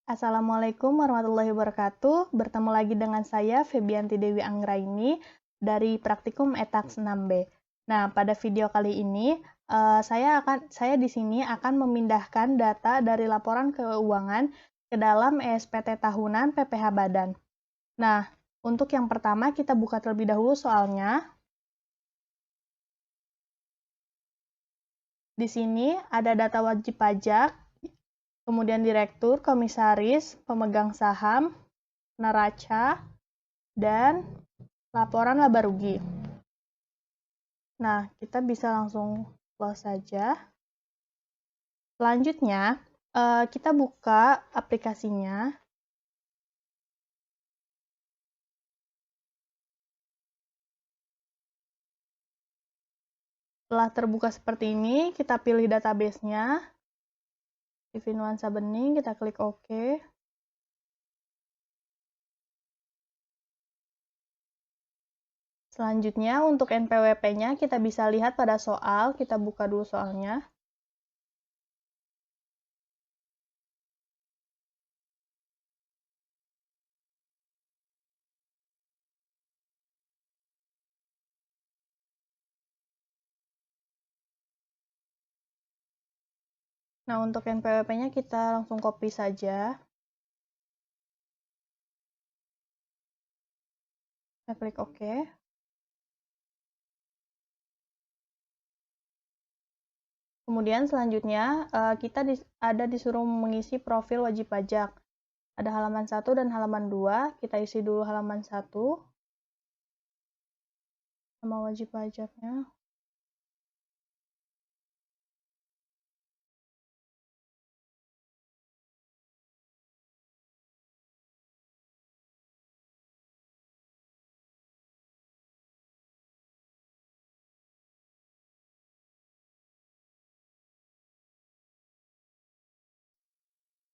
Assalamualaikum warahmatullahi wabarakatuh. Bertemu lagi dengan saya, Febianti Dewi Anggraini, dari Praktikum ETAKS 6B. Nah, pada video kali ini, saya di sini akan memindahkan data dari laporan keuangan ke dalam ESPT tahunan PPh Badan. Nah, untuk yang pertama, kita buka terlebih dahulu soalnya. Di sini ada data wajib pajak, kemudian direktur, komisaris, pemegang saham, neraca, dan laporan laba rugi. Nah, kita bisa langsung close saja. Selanjutnya, kita buka aplikasinya. Setelah terbuka seperti ini, kita pilih database-nya. CV Nuansa Bening, kita klik OK. Selanjutnya, untuk NPWP-nya kita bisa lihat pada soal. Kita buka dulu soalnya. Nah, untuk NPWP-nya kita langsung copy saja. Kita klik OK. Kemudian selanjutnya, kita disuruh mengisi profil wajib pajak. Ada halaman 1 dan halaman 2. Kita isi dulu halaman 1. Nama wajib pajaknya.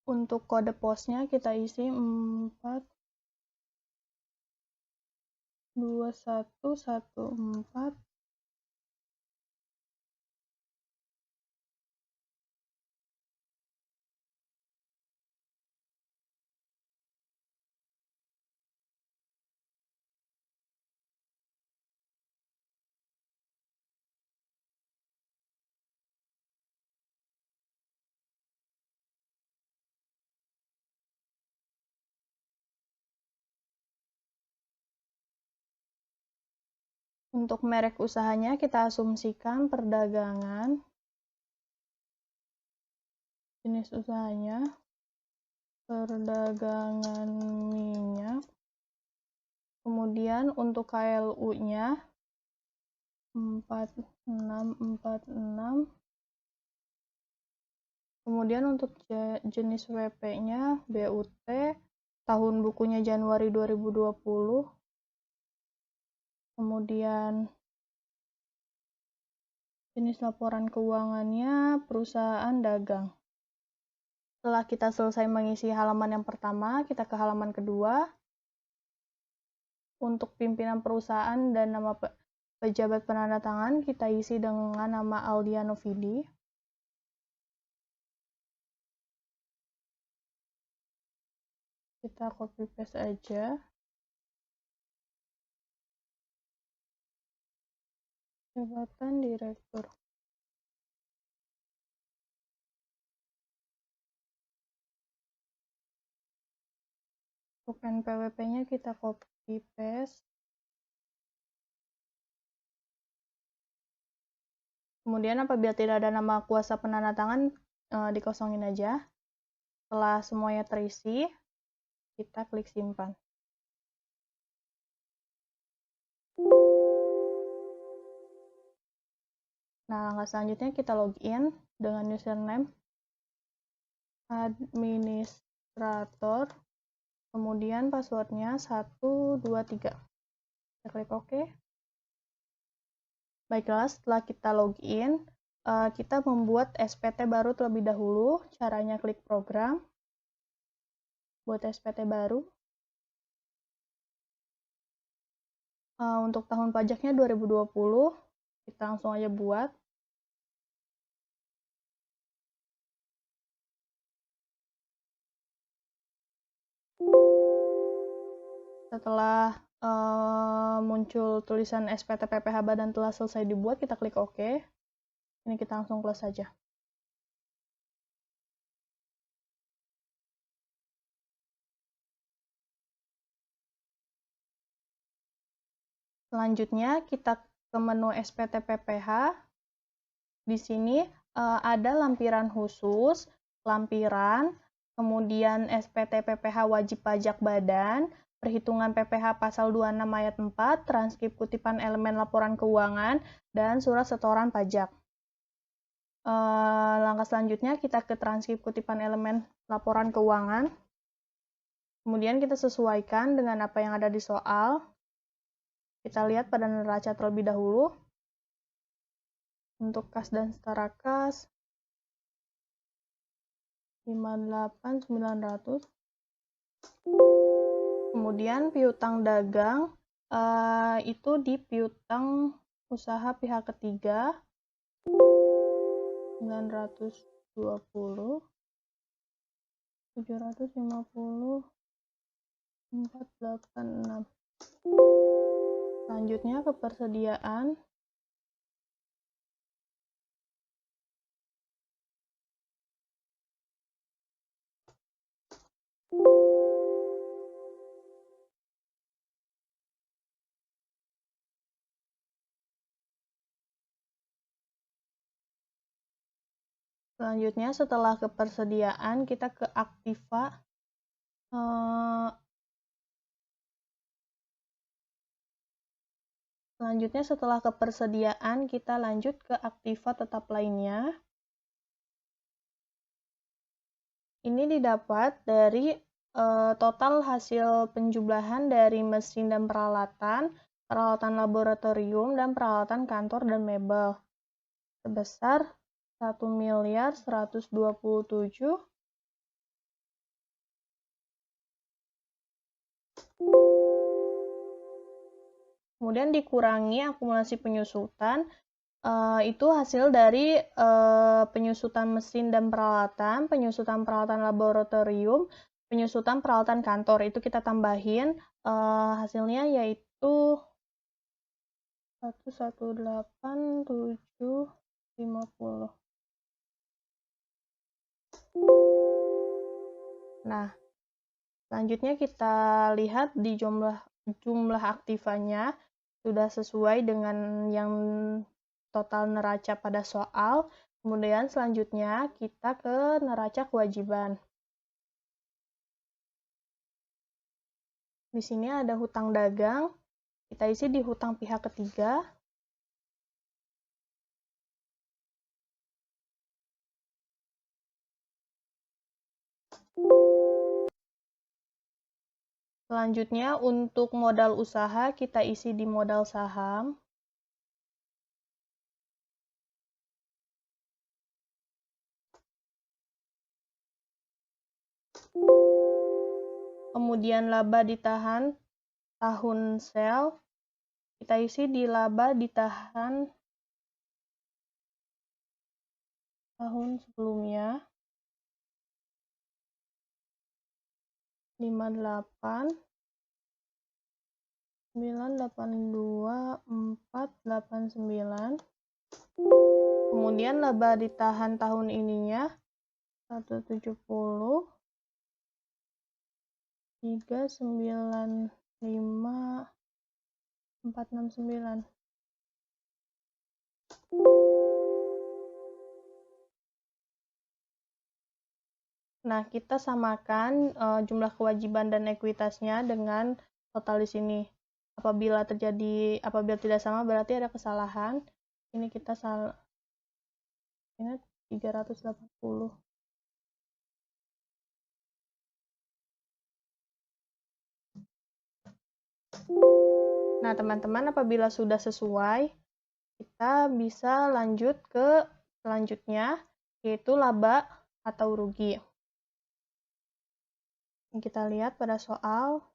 Untuk kode posnya kita isi 42114. Untuk merek usahanya kita asumsikan perdagangan. Jenis usahanya perdagangan minyak. Kemudian untuk KLU-nya 4646. Kemudian untuk jenis WP-nya BUT, tahun bukunya Januari 2020. Kemudian jenis laporan keuangannya perusahaan dagang. Setelah kita selesai mengisi halaman yang pertama, kita ke halaman kedua. Untuk pimpinan perusahaan dan nama pejabat penandatangan, kita isi dengan nama Aldiano Vidi. Kita copy paste aja. Jabatan direktur. Untuk NPWP-nya kita copy paste. Kemudian apabila tidak ada nama kuasa penandatangan, dikosongin aja. Setelah semuanya terisi, kita klik simpan. Nah, langkah selanjutnya kita login dengan username administrator, kemudian passwordnya 123. Kita klik OK. Baiklah, setelah kita login, kita membuat SPT baru terlebih dahulu. Caranya klik program, buat SPT baru. Untuk tahun pajaknya 2020, kita langsung aja buat. Setelah muncul tulisan SPT PPH Badan telah selesai dibuat, kita klik OK. Ini kita langsung close saja. Selanjutnya kita ke menu SPT PPH. Di sini ada lampiran khusus, lampiran, kemudian SPT PPH wajib pajak badan, perhitungan PPH pasal 26 ayat 4, transkrip kutipan elemen laporan keuangan, dan surat setoran pajak. Langkah selanjutnya kita ke transkrip kutipan elemen laporan keuangan. Kemudian kita sesuaikan dengan apa yang ada di soal. Kita lihat pada neraca terlebih dahulu. Untuk kas dan setara kas 58.900. Kemudian piutang dagang itu di piutang usaha pihak ketiga 920, 750, 486. Selanjutnya kepersediaan. Selanjutnya setelah kepersediaan kita ke aktiva. Selanjutnya setelah kepersediaan kita lanjut ke aktiva tetap lainnya. Ini didapat dari total hasil penjumlahan dari mesin dan peralatan, peralatan laboratorium, dan peralatan kantor dan mebel sebesar 1.127. Kemudian dikurangi akumulasi penyusutan, itu hasil dari penyusutan mesin dan peralatan, penyusutan peralatan laboratorium, penyusutan peralatan kantor. Itu kita tambahin, hasilnya yaitu 118.750. Nah, selanjutnya kita lihat di jumlah aktivanya sudah sesuai dengan yang total neraca pada soal. Kemudian selanjutnya kita ke neraca kewajiban. Di sini ada hutang dagang, kita isi di hutang pihak ketiga. Selanjutnya untuk modal usaha kita isi di modal saham. Kemudian laba ditahan tahun sel, kita isi di laba ditahan tahun sebelumnya. 58, 982, 489. Kemudian laba ditahan tahun ininya 170, 395, 469. Nah, kita samakan jumlah kewajiban dan ekuitasnya dengan total di sini. Apabila tidak sama berarti ada kesalahan. Ini kita salah. Ini 380. Nah, teman-teman, apabila sudah sesuai, kita bisa lanjut ke selanjutnya, yaitu laba atau rugi. Kita lihat pada soal.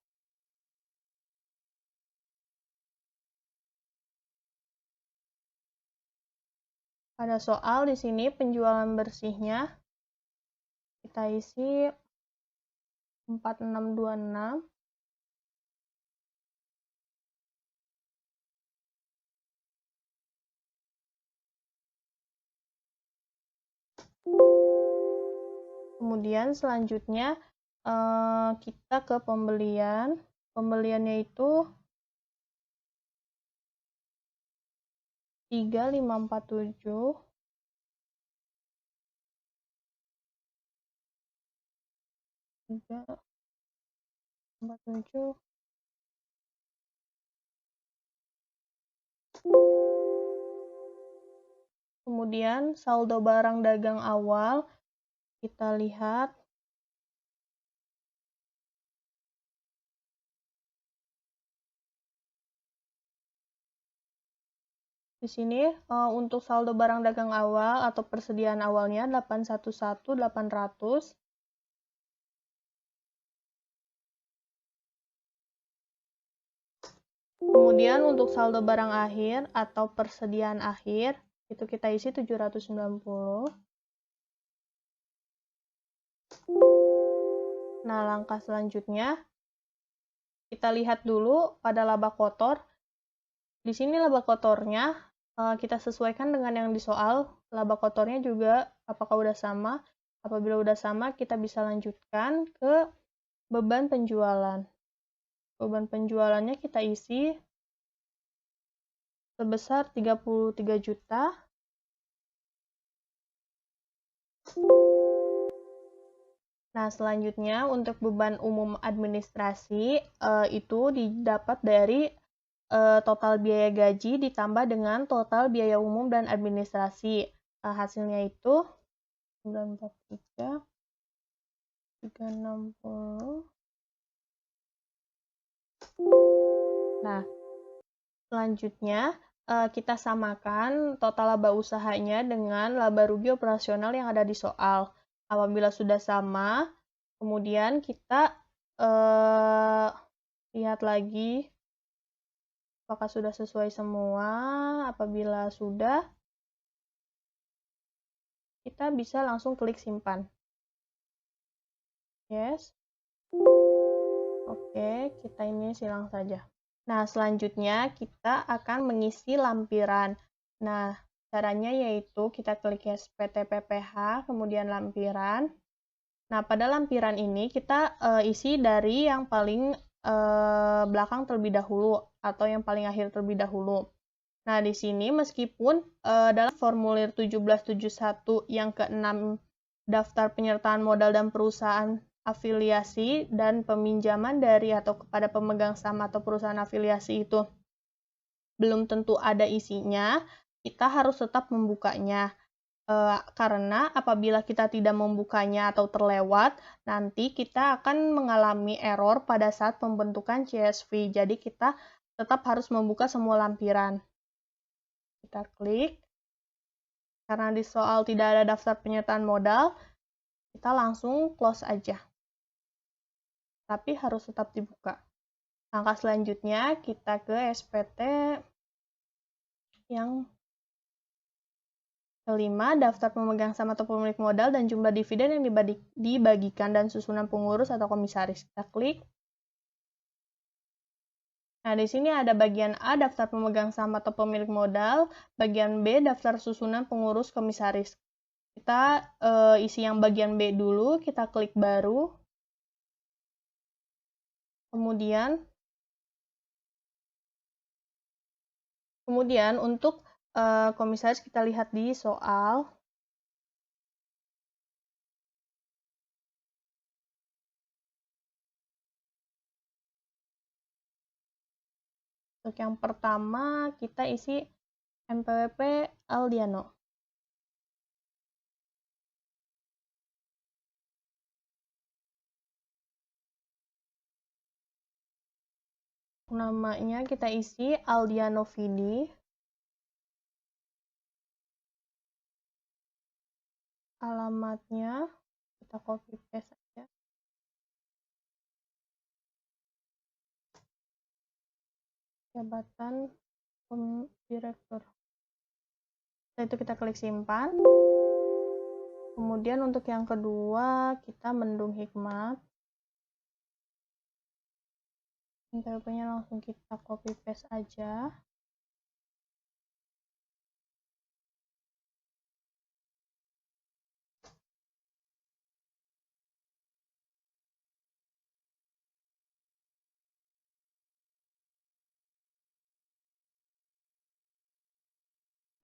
Pada soal di sini penjualan bersihnya kita isi 4626. Kemudian selanjutnya kita ke pembelian. Pembeliannya itu 3547. Kemudian saldo barang dagang awal kita lihat di sini untuk saldo barang dagang awal atau persediaan awalnya 811.800. Kemudian untuk saldo barang akhir atau persediaan akhir itu kita isi 790. Nah, langkah selanjutnya kita lihat dulu pada laba kotor. Di sini laba kotornya kita sesuaikan dengan yang di soal. Laba kotornya juga apakah udah sama? Apabila udah sama, kita bisa lanjutkan ke beban penjualan. Beban penjualannya kita isi sebesar 33 juta. Nah, selanjutnya untuk beban umum administrasi itu didapat dari total biaya gaji ditambah dengan total biaya umum dan administrasi. Hasilnya itu 943, 360. Nah, selanjutnya kita samakan total laba usahanya dengan laba rugi operasional yang ada di soal. Apabila sudah sama, kemudian kita lihat lagi apakah sudah sesuai semua. Apabila sudah, kita bisa langsung klik simpan. Yes. Oke, kita ini silang saja. Nah, selanjutnya kita akan mengisi lampiran. Nah, caranya yaitu kita klik SPT PPH, kemudian lampiran. Nah, pada lampiran ini kita isi dari yang paling belakang terlebih dahulu atau yang paling akhir terlebih dahulu. Nah, di sini meskipun dalam formulir 1771 yang ke-6 daftar penyertaan modal dan perusahaan afiliasi dan peminjaman dari atau kepada pemegang saham atau perusahaan afiliasi itu belum tentu ada isinya, kita harus tetap membukanya. Karena apabila kita tidak membukanya atau terlewat, nanti kita akan mengalami error pada saat pembentukan CSV. Jadi kita tetap harus membuka semua lampiran. Kita klik. Karena di soal tidak ada daftar penyertaan modal, kita langsung close aja. Tapi harus tetap dibuka. Langkah selanjutnya kita ke SPT yang kelima, daftar pemegang saham atau pemilik modal dan jumlah dividen yang dibagikan dan susunan pengurus atau komisaris. Kita klik. Nah, di sini ada bagian A, daftar pemegang saham atau pemilik modal, bagian B, daftar susunan pengurus komisaris. Kita isi yang bagian B dulu, kita klik baru. Kemudian untuk komisaris kita lihat di soal. Untuk yang pertama kita isi MPWP Aldiano. Namanya kita isi Aldiano Vidi. Alamatnya kita copy paste aja. Jabatan direktur. Setelah itu kita klik simpan. Kemudian untuk yang kedua kita mendung hikmat. NPWP-nya langsung kita copy paste aja.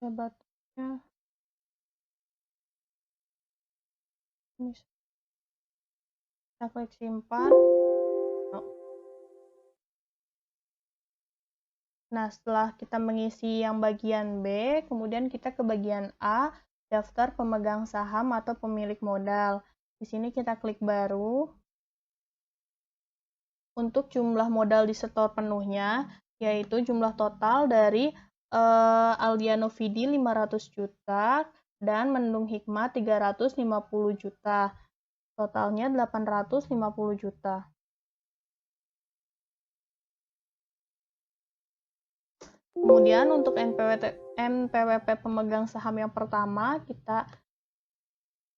Batunya kita klik simpan. Nah, setelah kita mengisi yang bagian B, kemudian kita ke bagian A, daftar pemegang saham atau pemilik modal. Di sini kita klik baru. Untuk jumlah modal disetor penuhnya, yaitu jumlah total dari Aldiano Vidi 500 juta dan Mendung Hikmat 350 juta. Totalnya 850 juta. Kemudian untuk NPWP pemegang saham yang pertama, kita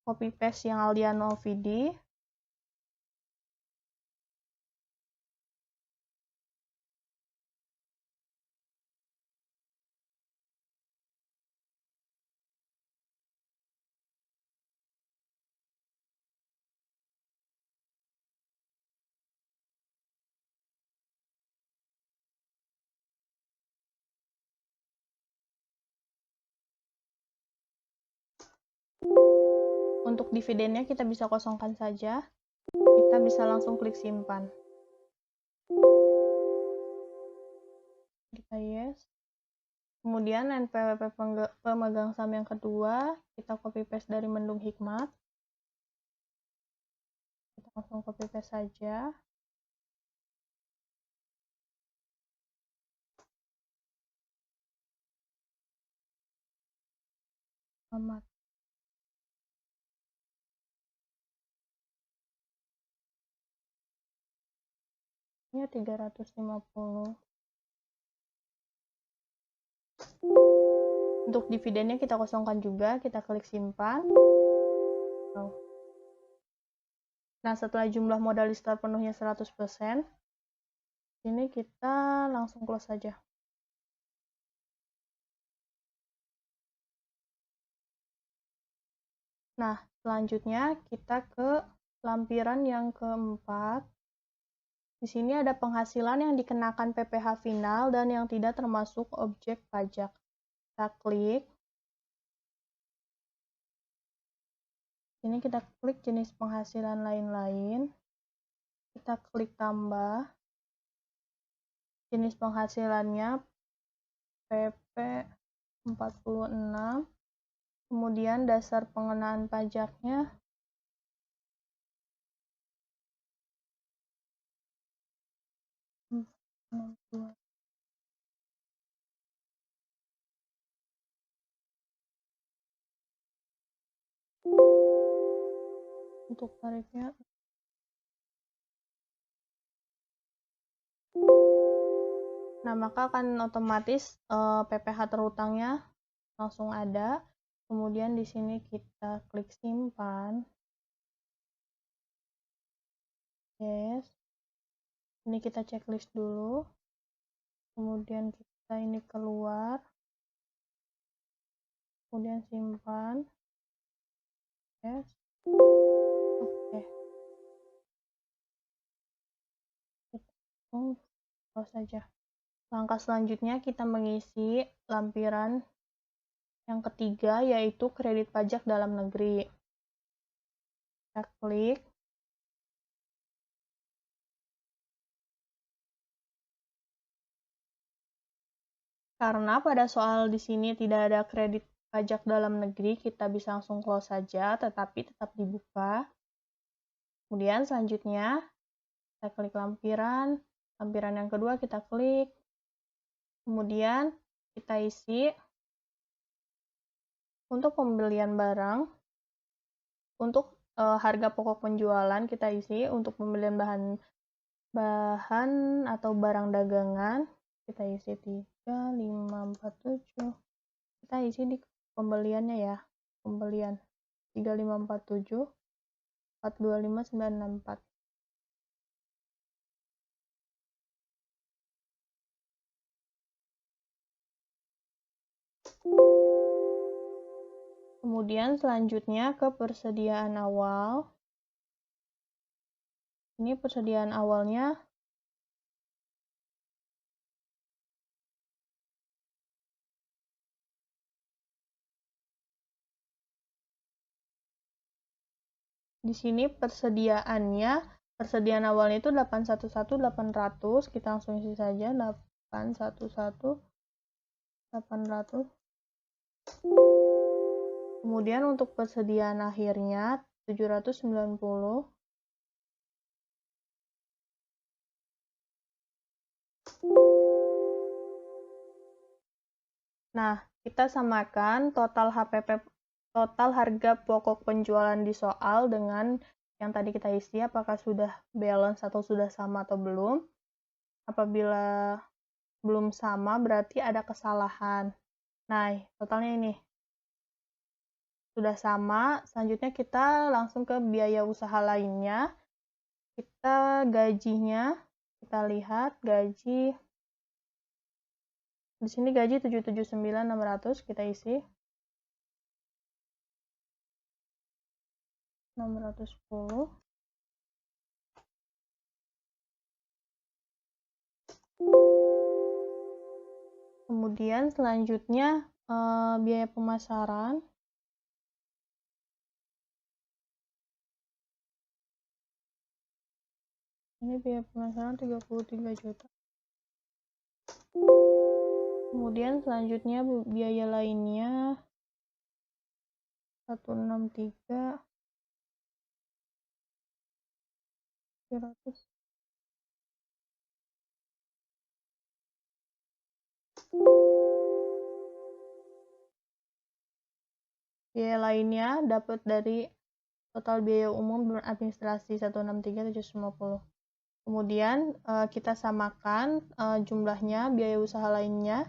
copy paste yang Aldiano Vidi. Untuk dividennya kita bisa kosongkan saja. Kita bisa langsung klik simpan. Kita yes. Kemudian NPWP pemegang saham yang kedua, kita copy paste dari Mendung Hikmat. Kita langsung copy paste saja. Amat. Ini 350. Untuk dividennya kita kosongkan juga, kita klik simpan. Nah, setelah jumlah modal di start penuhnya 100%, ini kita langsung close saja. Nah, selanjutnya kita ke lampiran yang keempat. Di sini ada penghasilan yang dikenakan PPh final dan yang tidak termasuk objek pajak. Kita klik. Ini kita klik jenis penghasilan lain-lain. Kita klik tambah. Jenis penghasilannya PP 46. Kemudian dasar pengenaan pajaknya untuk tarifnya. Nah, maka akan otomatis PPh terhutangnya langsung ada. Kemudian di sini kita klik simpan. Yes. Ini kita checklist dulu. Kemudian kita ini keluar. Kemudian simpan. Yes. Oke. Kita close saja. Langkah selanjutnya kita mengisi lampiran yang ketiga, yaitu kredit pajak dalam negeri. Kita klik. Karena pada soal di sini tidak ada kredit pajak dalam negeri, kita bisa langsung close saja, tetapi tetap dibuka. Kemudian selanjutnya, kita klik lampiran. Lampiran yang kedua kita klik. Kemudian kita isi untuk pembelian barang. Untuk harga pokok penjualan kita isi, untuk pembelian bahan atau barang dagangan kita isi 3547. Kita isi di pembeliannya ya, pembelian 3547 425964. Kemudian selanjutnya ke persediaan awal. Ini persediaan awalnya. Di sini persediaan awalnya itu 811.800, kita langsung isi saja 811.800. Kemudian untuk persediaan akhirnya 790. Nah, kita samakan total harga pokok penjualan di soal dengan yang tadi kita isi, apakah sudah balance atau sudah sama atau belum. Apabila belum sama, berarti ada kesalahan. Nah, totalnya ini sudah sama. Selanjutnya kita langsung ke biaya usaha lainnya. Kita gajinya, kita lihat gaji. Di sini gaji 779.600, kita isi 610. Kemudian selanjutnya biaya pemasaran. Ini biaya pemasaran 33 juta. Kemudian selanjutnya biaya lainnya 163 300. Biaya lainnya dapat dari total biaya umum dan administrasi 163.750. Kemudian kita samakan jumlahnya biaya usaha lainnya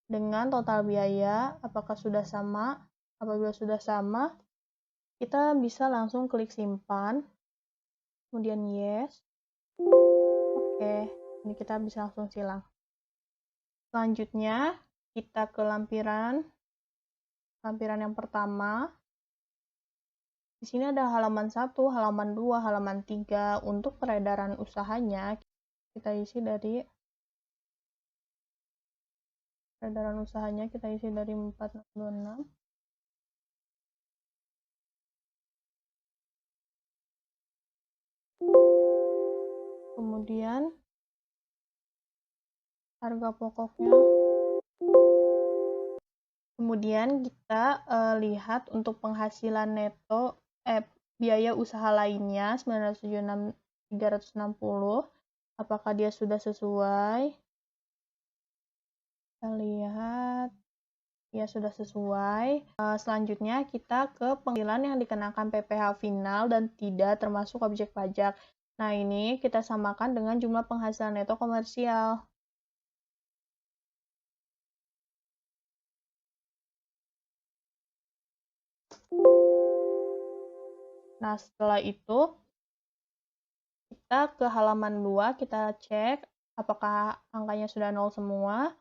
dengan total biaya, apakah sudah sama. Apabila sudah sama, kita bisa langsung klik simpan, kemudian yes. Oke, ini kita bisa langsung silang. Selanjutnya kita ke lampiran yang pertama. Di sini ada halaman 1, halaman 2, halaman 3. Untuk peredaran usahanya, kita isi dari peredaran usahanya kita isi dari 426. Kemudian harga pokoknya. Kemudian kita lihat untuk penghasilan neto biaya usaha lainnya 976.360. Apakah dia sudah sesuai? Kita lihat ya sudah sesuai. Selanjutnya kita ke penghasilan yang dikenakan PPh final dan tidak termasuk objek pajak. Nah, ini kita samakan dengan jumlah penghasilan neto komersial. Nah, setelah itu kita ke halaman 2, kita cek apakah angkanya sudah 0 semua.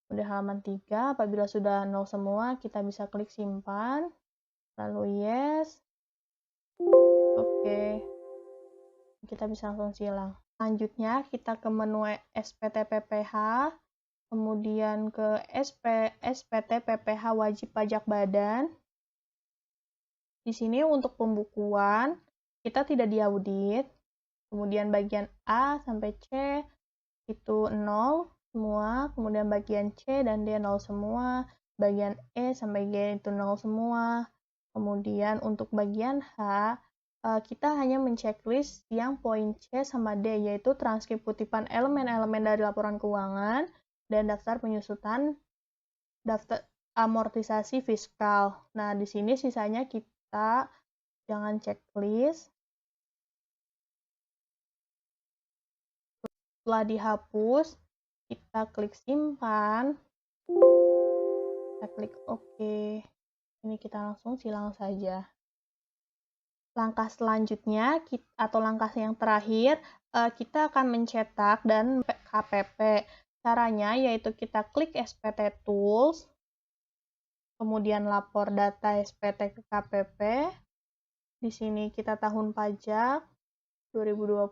Udah halaman 3, apabila sudah 0 semua, kita bisa klik simpan, lalu yes. Oke, kita bisa langsung silang. Selanjutnya kita ke menu SPT PPh, kemudian ke SPT PPh wajib pajak badan. Di sini untuk pembukuan, kita tidak diaudit. Kemudian bagian A sampai C itu 0 semua, kemudian bagian C dan D 0 semua, bagian E sampai G itu 0 semua. Kemudian untuk bagian H, kita hanya menceklis yang poin C sama D, yaitu transkrip kutipan elemen-elemen dari laporan keuangan dan daftar penyusutan daftar amortisasi fiskal. Nah, di sini sisanya kita jangan checklist. Setelah dihapus, kita klik simpan, kita klik OK. Ini kita langsung silang saja. Langkah selanjutnya atau langkah yang terakhir, kita akan mencetak dan KPP. Caranya yaitu kita klik SPT Tools, kemudian lapor data SPT ke KPP. Di sini kita tahun pajak 2020,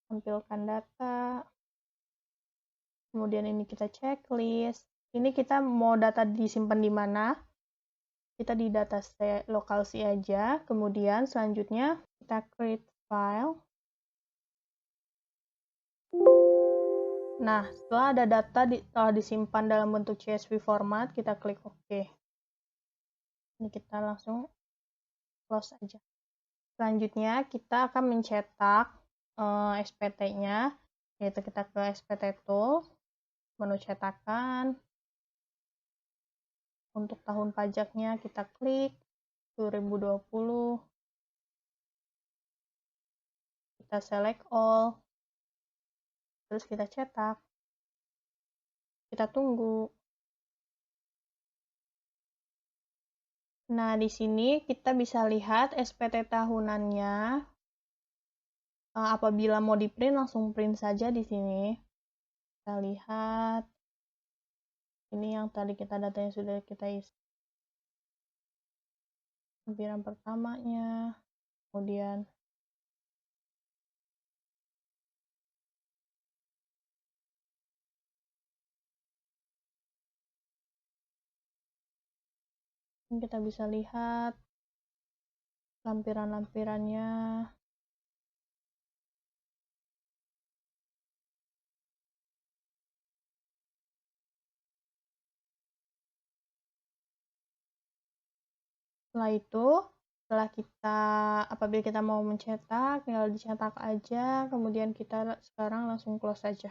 tampilkan data. Kemudian ini kita checklist. Ini kita mau data disimpan di mana? Kita di data lokal C aja. Kemudian selanjutnya kita create file. Nah, setelah ada data telah disimpan dalam bentuk CSV format, kita klik OK. Ini kita langsung close aja. Selanjutnya, kita akan mencetak SPT-nya, yaitu kita ke SPT Tool, menu cetakan. Untuk tahun pajaknya, kita klik 2020. Kita select all. Terus kita cetak. Kita tunggu. Nah, di sini kita bisa lihat SPT tahunannya. Apabila mau di-print, langsung print saja di sini. Kita lihat. Ini yang tadi datanya sudah kita isi. Lampiran pertamanya. Kemudian kita bisa lihat lampiran-lampirannya. Setelah itu, apabila kita mau mencetak, tinggal dicetak aja, kemudian kita sekarang langsung close saja.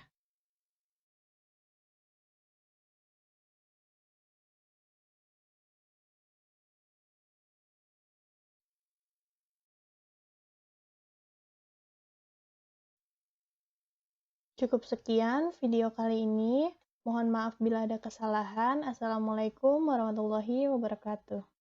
Cukup sekian video kali ini. Mohon maaf bila ada kesalahan. Assalamualaikum warahmatullahi wabarakatuh.